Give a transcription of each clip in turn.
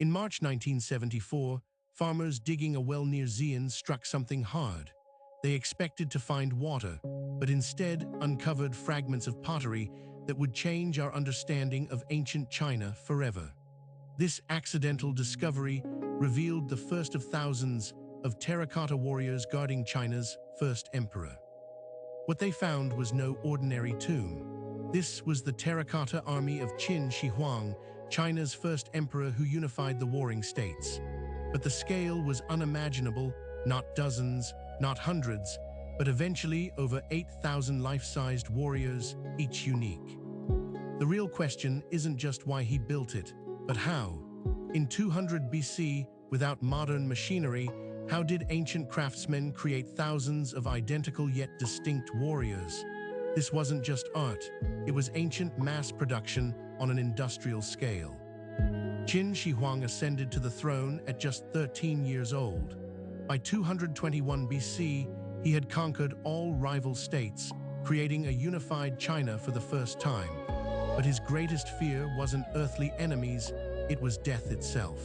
In March 1974, farmers digging a well near Xi'an struck something hard. They expected to find water, but instead uncovered fragments of pottery that would change our understanding of ancient China forever. This accidental discovery revealed the first of thousands of terracotta warriors guarding China's first emperor. What they found was no ordinary tomb. This was the terracotta army of Qin Shi Huang, China's first emperor who unified the warring states. But the scale was unimaginable, not dozens, not hundreds, but eventually over 8,000 life-sized warriors, each unique. The real question isn't just why he built it, but how. In 200 BC, without modern machinery, how did ancient craftsmen create thousands of identical yet distinct warriors? This wasn't just art, it was ancient mass production on an industrial scale. Qin Shi Huang ascended to the throne at just 13 years old. By 221 BC, he had conquered all rival states, creating a unified China for the first time. But his greatest fear wasn't earthly enemies, it was death itself.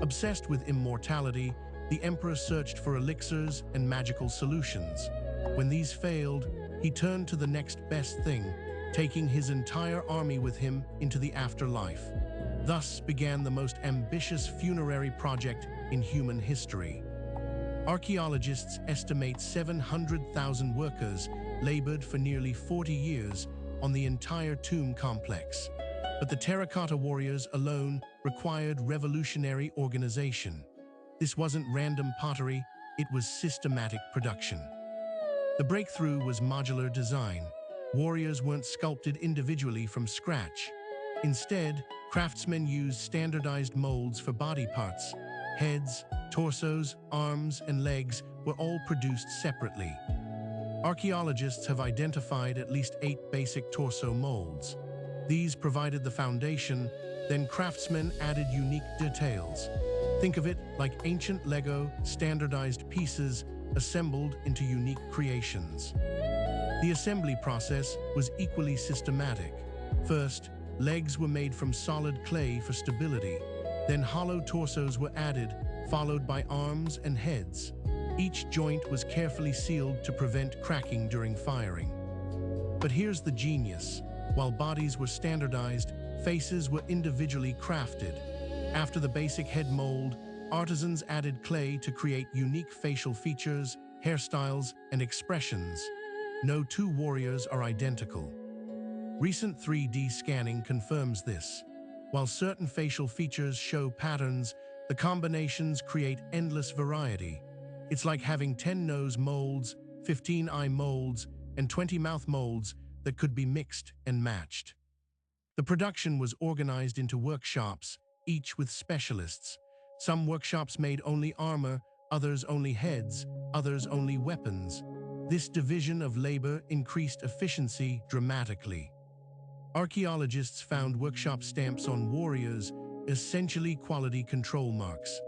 Obsessed with immortality, the emperor searched for elixirs and magical solutions. When these failed, he turned to the next best thing, taking his entire army with him into the afterlife. Thus began the most ambitious funerary project in human history. Archaeologists estimate 700,000 workers labored for nearly 40 years on the entire tomb complex. But the terracotta warriors alone required revolutionary organization. This wasn't random pottery, it was systematic production. The breakthrough was modular design. Warriors weren't sculpted individually from scratch. Instead, craftsmen used standardized molds for body parts. Heads, torsos, arms, and legs were all produced separately. Archaeologists have identified at least 8 basic torso molds. These provided the foundation, then craftsmen added unique details. Think of it like ancient Lego, standardized pieces assembled into unique creations. The assembly process was equally systematic. First, legs were made from solid clay for stability. Then hollow torsos were added, followed by arms and heads. Each joint was carefully sealed to prevent cracking during firing. But here's the genius. While bodies were standardized, faces were individually crafted. After the basic head mold, artisans added clay to create unique facial features, hairstyles, and expressions. No two warriors are identical. Recent 3D scanning confirms this. While certain facial features show patterns, the combinations create endless variety. It's like having 10 nose molds, 15 eye molds, and 20 mouth molds that could be mixed and matched. The production was organized into workshops, each with specialists. Some workshops made only armor, others only heads, others only weapons. This division of labor increased efficiency dramatically. Archaeologists found workshop stamps on warriors, essentially quality control marks.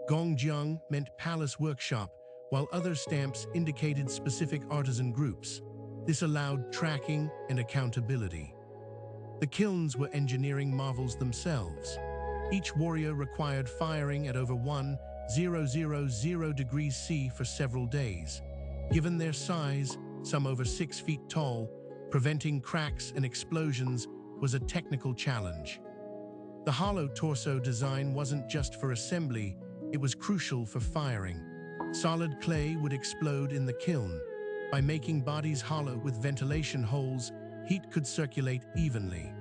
Gongjiang meant palace workshop, while other stamps indicated specific artisan groups. This allowed tracking and accountability. The kilns were engineering marvels themselves. Each warrior required firing at over 1,000 degrees C for several days. Given their size, some over 6 feet tall, preventing cracks and explosions was a technical challenge. The hollow torso design wasn't just for assembly, it was crucial for firing. Solid clay would explode in the kiln. By making bodies hollow with ventilation holes, heat could circulate evenly.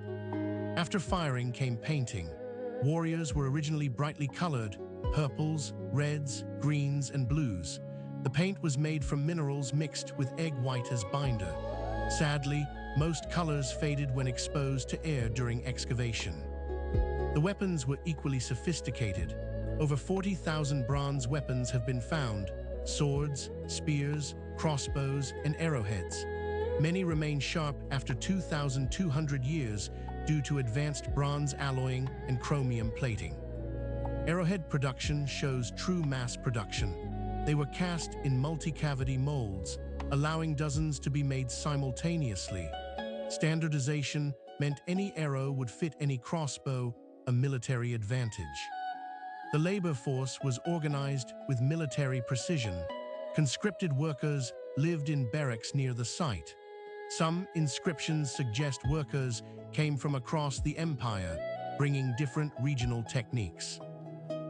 After firing came painting. Warriors were originally brightly colored, purples, reds, greens, and blues. The paint was made from minerals mixed with egg white as binder. Sadly, most colors faded when exposed to air during excavation. The weapons were equally sophisticated. Over 40,000 bronze weapons have been found: swords, spears, crossbows, and arrowheads. Many remain sharp after 2,200 years due to advanced bronze alloying and chromium plating. Arrowhead production shows true mass production. They were cast in multi-cavity molds, allowing dozens to be made simultaneously. Standardization meant any arrow would fit any crossbow, a military advantage. The labor force was organized with military precision. Conscripted workers lived in barracks near the site. Some inscriptions suggest workers came from across the empire, bringing different regional techniques.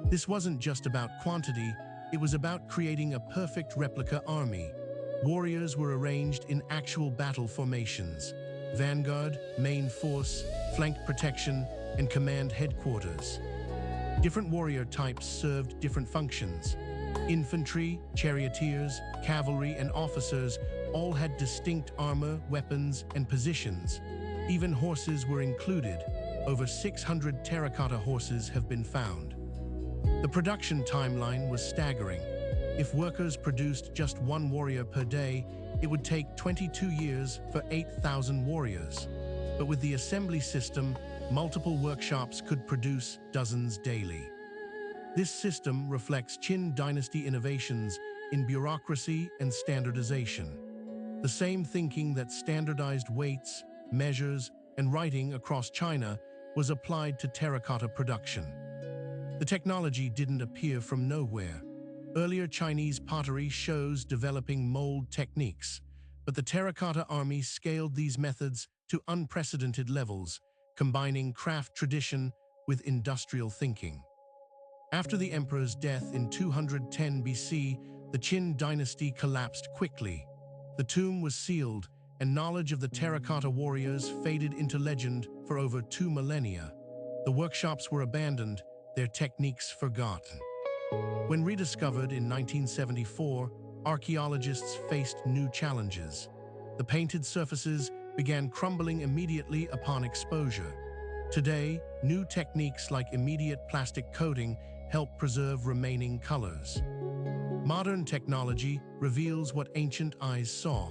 This wasn't just about quantity, it was about creating a perfect replica army. Warriors were arranged in actual battle formations: vanguard, main force, flank protection, and command headquarters. Different warrior types served different functions. Infantry, charioteers, cavalry, and officers all had distinct armor, weapons, and positions. Even horses were included. Over 600 terracotta horses have been found. The production timeline was staggering. If workers produced just one warrior per day, it would take 22 years for 8,000 warriors. But with the assembly system, multiple workshops could produce dozens daily. This system reflects Qin dynasty innovations in bureaucracy and standardization. The same thinking that standardized weights, measures, and writing across China was applied to terracotta production. The technology didn't appear from nowhere. Earlier Chinese pottery shows developing mold techniques, but the terracotta army scaled these methods to unprecedented levels, combining craft tradition with industrial thinking. After the emperor's death in 210 BC, the Qin dynasty collapsed quickly. The tomb was sealed, and knowledge of the terracotta warriors faded into legend for over 2 millennia. The workshops were abandoned, their techniques forgotten. When rediscovered in 1974, archaeologists faced new challenges. The painted surfaces began crumbling immediately upon exposure. Today, new techniques like immediate plastic coating help preserve remaining colors. Modern technology reveals what ancient eyes saw.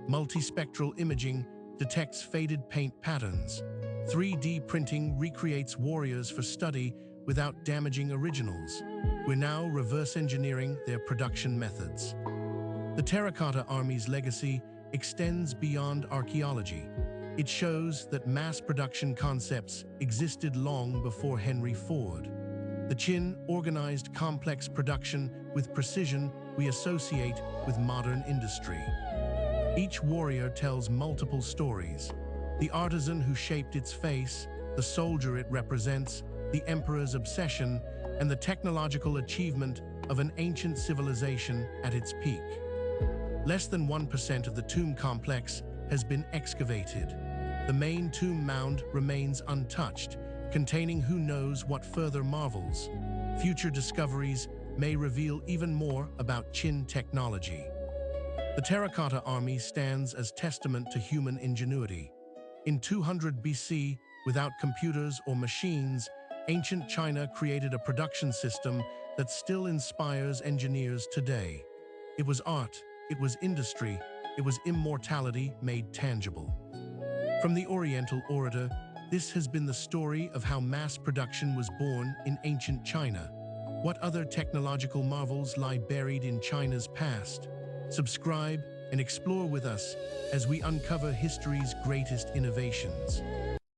Multispectral imaging detects faded paint patterns. 3D printing recreates warriors for study without damaging originals. We're now reverse engineering their production methods. The terracotta army's legacy extends beyond archaeology. It shows that mass production concepts existed long before Henry Ford. The Qin organized complex production with precision we associate with modern industry. Each warrior tells multiple stories: the artisan who shaped its face, the soldier it represents, the emperor's obsession, and the technological achievement of an ancient civilization at its peak. Less than 1% of the tomb complex has been excavated. The main tomb mound remains untouched, containing who knows what further marvels. Future discoveries may reveal even more about Qin technology. The terracotta army stands as testament to human ingenuity. In 200 BC, without computers or machines, ancient China created a production system that still inspires engineers today. It was art, it was industry, it was immortality made tangible. From the Oriental orator, this has been the story of how mass production was born in ancient China. What other technological marvels lie buried in China's past? Subscribe and explore with us as we uncover history's greatest innovations.